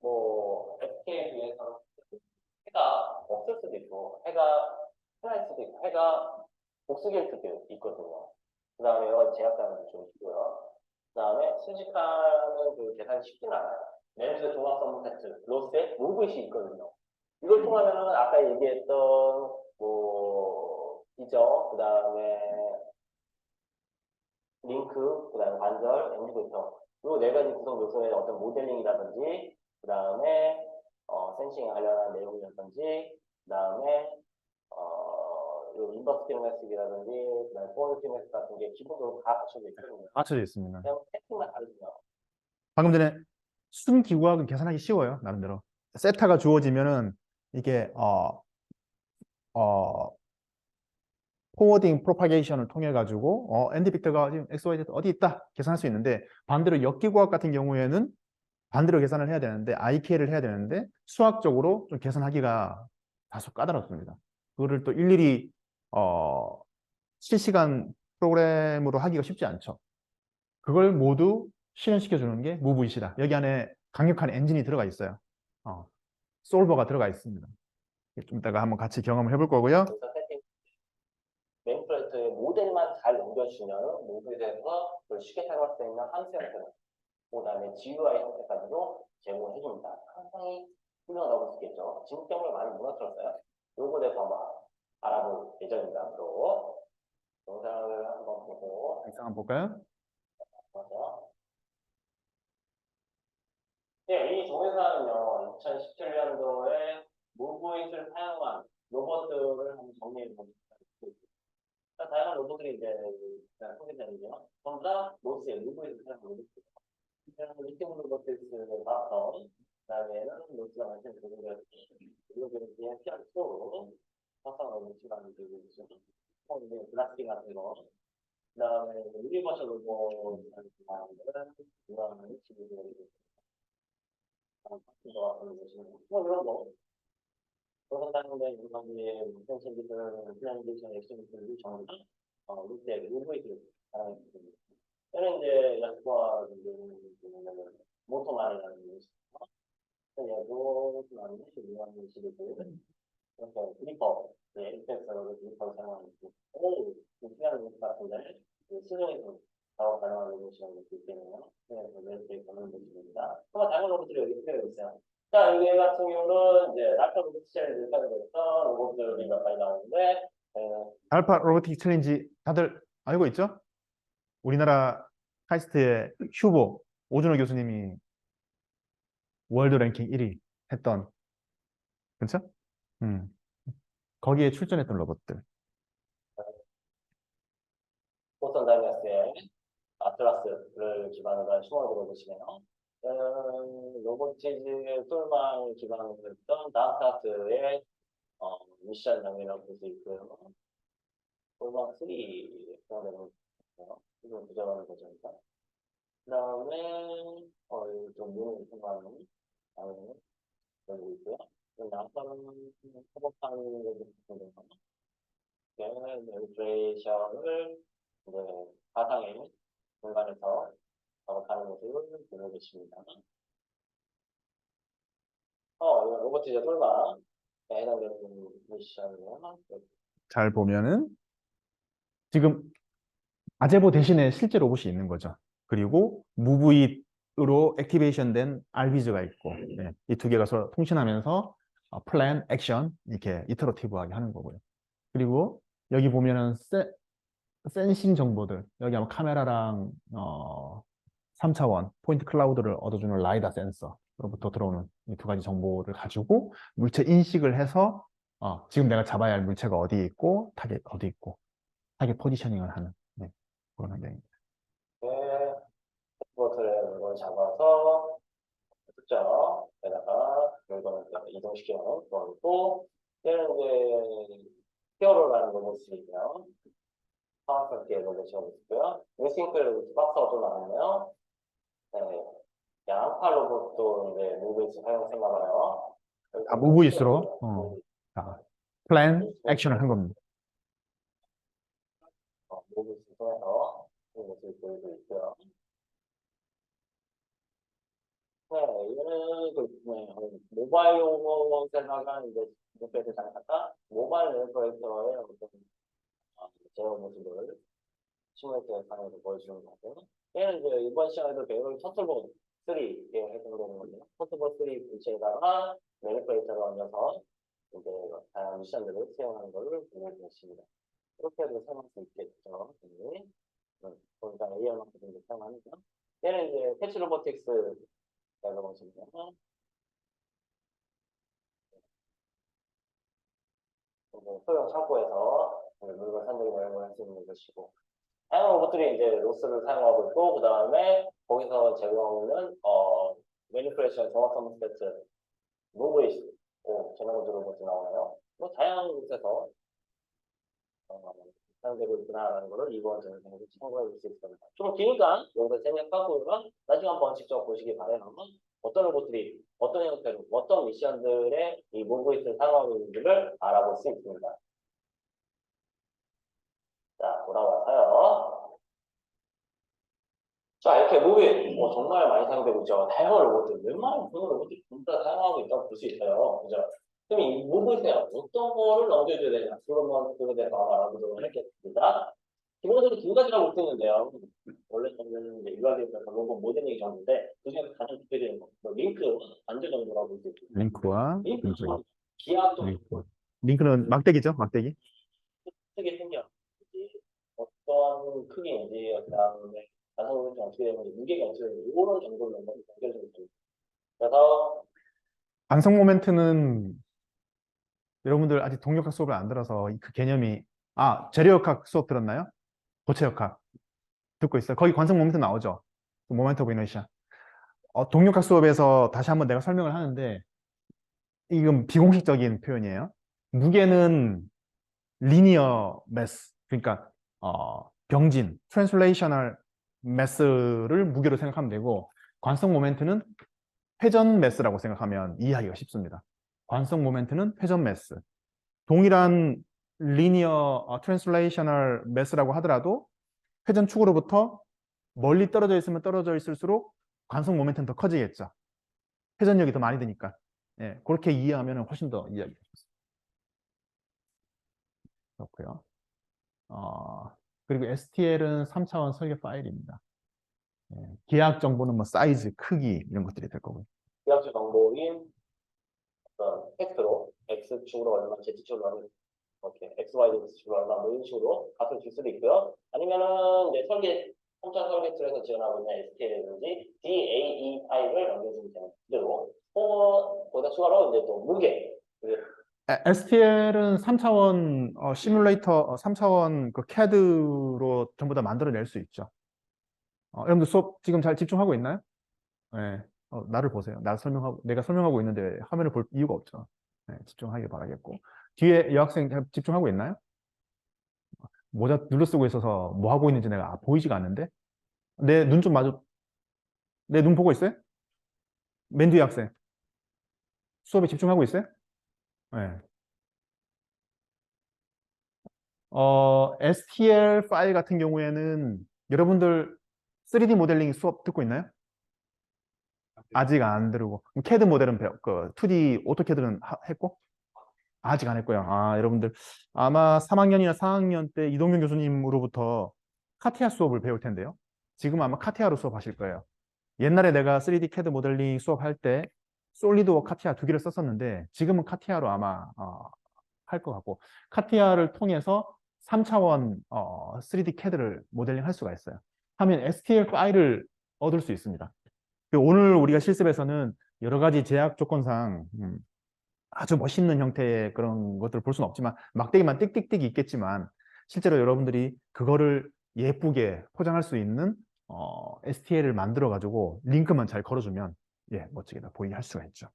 뭐 FK에 비해서 해가 없을 수도 있고 해가 해할 수도 있고 해가 복수일 수도 있거든요. 그 다음에 이런 제약사는 좀 있고요. 그 다음에 순식간은 그 계산이 쉽진 않아요. 예를 들어 종합선물 세트, 로스에 문구잇이 있거든요. 이걸 통하면은 아까 얘기했던 뭐 기저, 그 다음에 링크, 그 다음에 관절, 엔지부터 이 네 가지 구성 요소의 어떤 모델링이라든지 그 다음에 센싱에 관련한 내용이라든지 그 다음에 요 인버스 키네틱이라든지 그 다음에 포워드 키네틱 같은 게 기본적으로 다 갖춰져 있거든요. 맞춰져 있습니다. 그냥 세팅만 다르죠. 방금 전에 순기구학은 계산하기 쉬워요. 나름대로. 세타가 주어지면은 이게 어, 포워딩 프로파게이션을 통해 가지고 엔드 빅터가 지금 XYZ 어디 있다 계산할 수 있는데 반대로 역기구학 같은 경우에는 반대로 계산을 해야 되는데 IPL을 해야 되는데 수학적으로 좀 계산하기가 다소 까다롭습니다. 그거를 또 일일이 어, 실시간 프로그램으로 하기가 쉽지 않죠. 그걸 모두 실현시켜 주는 게 무브잇이다. 여기 안에 강력한 엔진이 들어가 있어요. 솔버가 들어가 있습니다. 좀 이따가 한번 같이 경험을 해볼 거고요. 그래서 세팅 메인플레이트의 모델만 잘 넘겨주면 모듈에서 그걸 쉽게 사용할 수 있는 함수 형태는 그 다음에 GUI 형태까지도 제공을 해줍니다. 상당히 훌륭하다고 볼 수 있겠죠. 진점을 많이 무너뜨렸어요. 요거에 대해서 아마 알아볼 예정입니다. 앞으로 영상을 한번 보고 영상 한번 볼까요? 맞아요. 네, 이 동영상은요 2017년도에 무브잇을 사용한 로봇들을 한번 정리해 보겠습니다. 다양한 로봇들이 이제 소개되는데요. 전부 다 로스의 무브잇을 사용하고 있습니다. 리튬 로보틱스를 봤던 그다음에는 로스가 만든 로봇을 이렇게 피아노 화상으로 시간을 들고 있죠. 이제 플라스틱 같은 거. 그다음에 유니버셜 로봇 같은 거는 이런 식으로 이런 거. 그런 다음에 여러 가지 무슨 생기들, 플랜디션, 엑스미들이 전부 다 루트에 로봇을 사용했습니다. 얘는 이제 약과 모토말이라는 게 있어요. 얘도 많이 유명한 시리즈. 그래서 그리퍼, 인텍스로 그리퍼를 사용하는 오, 신기한 것 같은데 시중에서 작업 가능한 로봇이라고 볼수 있겠네요. 그래서 이렇게 보는 모습입니다. 정말 다양한 로봇들이 여기 표현되어 있어요. 자, 여기 같은 경우는 이제 라카 로봇 시절에 늘까지 됐던 로봇들이 몇 가지 나오는데 알파 로보틱 챌린지 다들 알고 있죠? 우리나라 카이스트의 휴보 오준호 교수님이 월드 랭킹 1위 했던 그렇죠? 음. 거기에 출전했던 로봇들. 보스턴 다이너스의 아틀라스를 기반으로 한 슈머드 로봇이네요. 로보티즈 솔망 기반으로 했던 다운타스의 미션 장면이라고 볼 수 있고요. 솔망 3 사용되는 거죠. 이건 부정하는 거죠니까. 그 다음에 좀 문을 통과하는 다음에 열고 있고요. 나서는 협업하는 로봇 같은 경우는 일루스트레이션을 이제 가상의 공간에서 작업하는 모습을 보고 계십니다. 이거 로보티즈 솔방에 해당되는 미션이에요. 잘 보면은 지금 아제보 대신에 실제 로봇이 있는 거죠. 그리고 무브잇으로 액티베이션 된 RBG가 있고, 네, 이 두 개가 서로 통신하면서 플랜, 액션 이렇게 이터러티브하게 하는 거고요. 그리고 여기 보면은 센싱 정보들, 여기 아마 카메라랑 3차원 포인트 클라우드를 얻어주는 라이다 센서로부터 들어오는 이 두 가지 정보를 가지고 물체 인식을 해서 지금 내가 잡아야 할 물체가 어디 있고 타겟 어디 있고 타겟 포지셔닝을 하는, 네, 그런 환경입니다. 네, 버튼을 물건을 잡아서 숫자에다가 물건을 이동시키는 그런 또 얘는 이제 히어로라는 로봇이 있고요. 파워스럽게 로봇이 있고요. 윙싱크 박스가 좀 나왔네요. 네, 양파 로봇도 이제 무브잇 사용 생각하나요? 무브잇으로 플랜, 액션을 한 겁니다. 무브잇을 통해서 로봇을 보여주고 있고요. 네, 이거는 모바일 로봇에다가 이제 인터페이스 장착한 모바일 랜프레이터의 어떤 제어 모습을 시뮬레이터 상에서 보여주는 거고요. 얘는 이제 이번 시간에도 배울 터틀봇 3에 해당되는 건데요. 터틀봇 3 부체에다가 매니플레이터를 얹어서 이제 다양한 미션들을 수행하는 것을 보여주겠습니다. 이렇게 해도 사용할 수 있겠죠. 보니까 AR만큼 좀 사용하니까. 얘는 이제 패치 로보틱스 라고 보시면 소형 창고에서 물건 산정을 활용할 수 있는 것이고, 다양한 로봇들이 이제 로스를 사용하고 있고, 그 다음에 거기서 제공하고 있는 매니플레이션 정확성 스태트, 무브잇, 전화건조 로봇이 나오나요? 뭐 다양한 곳에서 사용되고 있구나라는 것을 이번 전에서 참고해 볼 수 있습니다. 좀 기니까 여기서 생략하고요. 나중에 한번 직접 보시기 바라요. 어떤 로봇들이 어떤 형태로 어떤 미션들의 이 무브잇을 사용하고 있는지를 알아볼 수 있습니다. 자, 돌아와서요. 자, 이렇게 무브잇 정말 많이 사용되고 있죠. 다양한 로봇들, 웬만한 그런 로봇들이 전부 다 사용하고 있다고 볼 수 있어요. 그죠? 그럼 이 무브잇에 어떤 거를 넘겨줘야 되냐? 그러면 그거에 대해서 알아보도록 하겠습니다. 기본적으로 두 가지라고 볼 수 있는데요. 원래 정도는 이제 일반적인 로봇 모델링 정도인데 그중에서 가장 대표되는 거, 링크 반대 정도라고 볼 수 있습니다. 링크와 링크는 기압도 링크는 막대기죠, 막대기. 크게 생겨. 어떤 크기인지, 그다음에 가성비 어떻게 되는지, 무게가 어떻게 되는지 이런 정도로 연결되어 있습니다. 그래서 반성 모멘트는 여러분들 아직 동력학 수업을 안 들어서 그 개념이 재료역학 수업 들었나요? 고체역학 듣고 있어요. 거기 관성 모멘트 나오죠. 모멘트 오브 이너시아. 동력학 수업에서 다시 한번 내가 설명을 하는데 이건 비공식적인 표현이에요. 무게는 리니어 매스, 그러니까 병진, 트랜슬레이셔널 매스를 무게로 생각하면 되고, 관성 모멘트는 회전 매스라고 생각하면 이해하기가 쉽습니다. 관성 모멘트는 회전 매스. 동일한 리니어 트랜슬레이셔널 매스라고 하더라도 회전 축으로부터 멀리 떨어져 있으면 떨어져 있을수록 관성 모멘트는 더 커지겠죠. 회전력이 더 많이 드니까. 예, 그렇게 이해하면 훨씬 더 이해하기가 쉽습니다. 그렇고요. 그리고 STL은 3차원 설계 파일입니다. 예, 계약 정보는 뭐 사이즈, 크기 이런 것들이 될 거고요. 기압주 정보인 어떤 팩트로 X축으로 얼마, Z축으로 얼마, 이렇게 XY, Z축으로 얼마 뭐 이런 식으로 값을 줄 수도 있고요. 아니면은 이제 설계 3차 설계 툴에서 지원하고 있는 STL이든지 DAE 파일을 넘겨주면 되는 그대로 거기다 추가로 이제 또 무게 STL은 3차원 시뮬레이터, 3차원 그 CAD로 전부 다 만들어낼 수 있죠. 여러분들 수업 지금 잘 집중하고 있나요? 네. 나를 보세요. 내가 설명하고 있는데 화면을 볼 이유가 없죠. 네, 집중하길 바라겠고. 뒤에 여학생 잘 집중하고 있나요? 모자 눌러 쓰고 있어서 뭐 하고 있는지 내가 보이지가 않는데? 내 눈 좀 내 눈 보고 있어요? 맨 뒤에 학생. 수업에 집중하고 있어요? 네. STL 파일 같은 경우에는 여러분들 3D 모델링 수업 듣고 있나요? 아직 안 들고. CAD 모델은 2D 오토캐드는 했고? 아직 안 했고요. 여러분들 아마 3학년이나 4학년 때 이동균 교수님으로부터 카티아 수업을 배울 텐데요. 지금 아마 카티아로 수업하실 거예요. 옛날에 내가 3D CAD 모델링 수업할 때 솔리드워크 카티아 두 개를 썼었는데 지금은 카티아로 아마 할 것 같고, 카티아를 통해서 3차원 3D CAD를 모델링 할 수가 있어요. 하면 STL 파일을 얻을 수 있습니다. 오늘 우리가 실습에서는 여러 가지 제약 조건상 아주 멋있는 형태의 그런 것들을 볼 수는 없지만 막대기만 띡띡띡 있겠지만 실제로 여러분들이 그거를 예쁘게 포장할 수 있는 STL을 만들어 가지고 링크만 잘 걸어주면 멋지게 다 보이게 할 수가 있죠.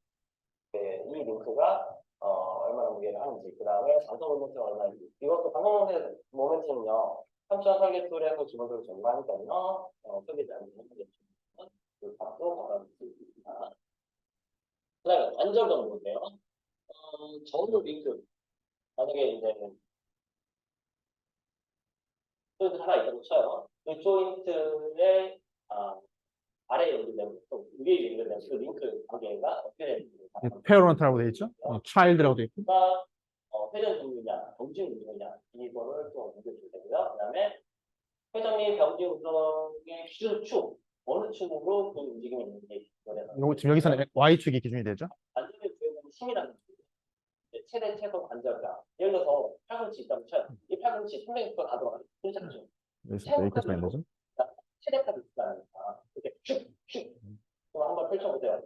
네, 이 링크가 얼마나 무게를 하는지, 그 다음에 방송 모멘트가 얼마인지. 이것도 방송 모멘트는요, 3차원 설계 툴에서 기본적으로 전부하니까요, 설계지 않는 그 값도 받아볼 수 있습니다. 그 다음에 관절 정보인데요. 전후 링크. 만약에 이제 조인트 하나 있다고 쳐요. 그 조인트의 아래에 연결되고 또 위에 연결되는 그 링크 관계가 어떻게 되는지 페어런트라고 되어 있죠. 차일드라고 되어 있고. 회전 운동이냐, 병진 운동이냐, 이거를 또 연결해야 되고요. 그 다음에 회전 및 병진 운동의 기준 축, 어느 축으로 그 움직임이 있는지. 요거 지금 여기서는 Y축이 기준이 되죠. 관절의 주요는 힘이라는 거죠. 최대 최소 관절가. 예를 들어서 팔꿈치 있다고 쳐요. 이 팔꿈치 300도 다 들어가요. 괜찮죠? 여기까지 가야 되죠. 최대까지 있다니까. 이렇게 슉슉. 그럼 한번 펼쳐보세요.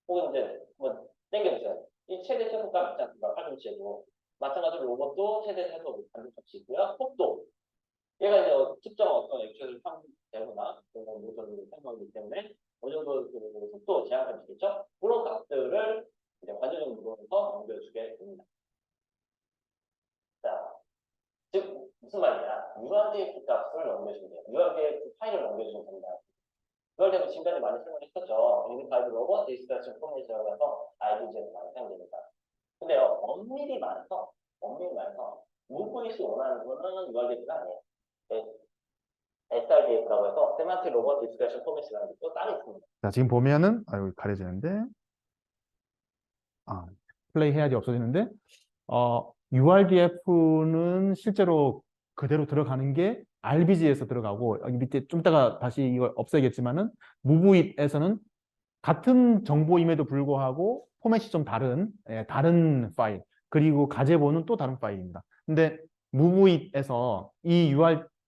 혹은 이제 한번 당겨보세요. 이 최대 최소값 있지 않습니까? 팔꿈치에도. 마찬가지로 로봇도 최대 최소 반드시 있고요. 속도. 얘가 이제 특정 어떤 액션을 되거나 그런 모션을 사용하기 때문에 어느 정도 그 속도 제한감이 있겠죠? 그런 값들을 이제 관절적 무게에서 넘겨주게 됩니다. 자, 즉 무슨 말이냐? URDF 값을 넘겨주면 돼요. URDF 파일을 넘겨주면 됩니다. URDF 지금까지 많이 설명했었죠. 유니파이드 로봇 디스크레션 포맷이라고 해서 IDG에서 많이 사용됩니다. 근데요, 엄밀히 말해서 무브잇이 원하는 거는 URDF가 아니에요. SRDF라고 해서 세만틱 로봇 디스크레션 포맷이라는 게 또 따로 있습니다. 자, 지금 보면은 여기 가려지는데 플레이 해야지 없어지는데 URDF는 실제로 그대로 들어가는 게 RBG에서 들어가고 여기 밑에 좀 이따가 다시 이걸 없애겠지만은 무브잇에서는 같은 정보임에도 불구하고 포맷이 좀 다른 파일, 그리고 가제보는 또 다른 파일입니다. 근데 무브잇에서 이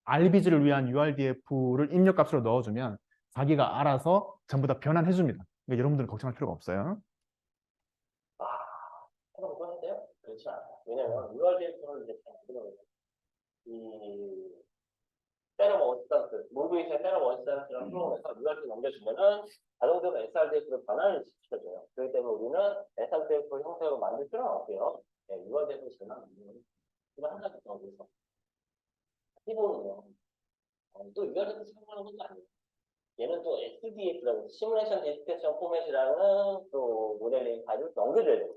RBG를 위한 URDF를 입력값으로 넣어주면 자기가 알아서 전부 다 변환해 줍니다. 그러니까 여러분들은 걱정할 필요가 없어요. 해보고 했는데요? 그렇지 않아요. 왜냐면 URDF를 이제 잘 만들어요. 이 세럼 어시스턴트, 무브잇의 세럼 어시스턴트라는 프로그램에서 URDF 넘겨주면은 자동적으로 SRDF를 변환을 시켜줘요. 그렇기 때문에 우리는 SRDF 형태로 만들 필요는 없고요. URDF를 잘 만드는 거는 이거 한 가지 더 있어. 키보드는요. 또 URDF 사용하는 것도 아니에요. 얘는 또 SDF라고 시뮬레이션 디스크레션 포맷이라는 또 모델링 파일을 넘겨줘야 돼요.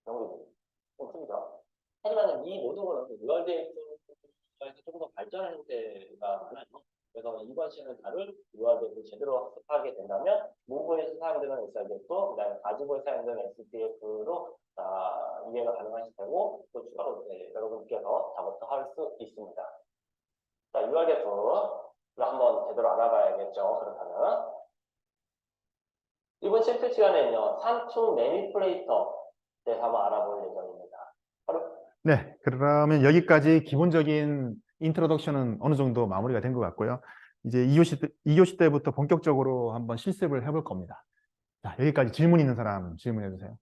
좀 큽니다. 하지만 이 모든 거는 URDF에서 좀 더 발전한 형태가 많아요. 그래서 이번 시간을 다룰 URDF 제대로 학습하게 된다면 무브에서 사용되는 SRDF, 그다음에 가지고에 사용되는 SDF로 이해가 가능하실 테고 또 추가로 여러분께서 작업도 할 수 있습니다. 자, URDF를 한번 제대로 알아봐야겠죠. 그렇다면 이번 실습 시간에는요, 산충 매니플레이터 대해서 한번 알아볼 예정입니다. 네, 그러면 여기까지 기본적인 인트로덕션은 어느 정도 마무리가 된 것 같고요. 이제 2교시 때부터 본격적으로 한번 실습을 해볼 겁니다. 자, 여기까지 질문 있는 사람 질문해 주세요.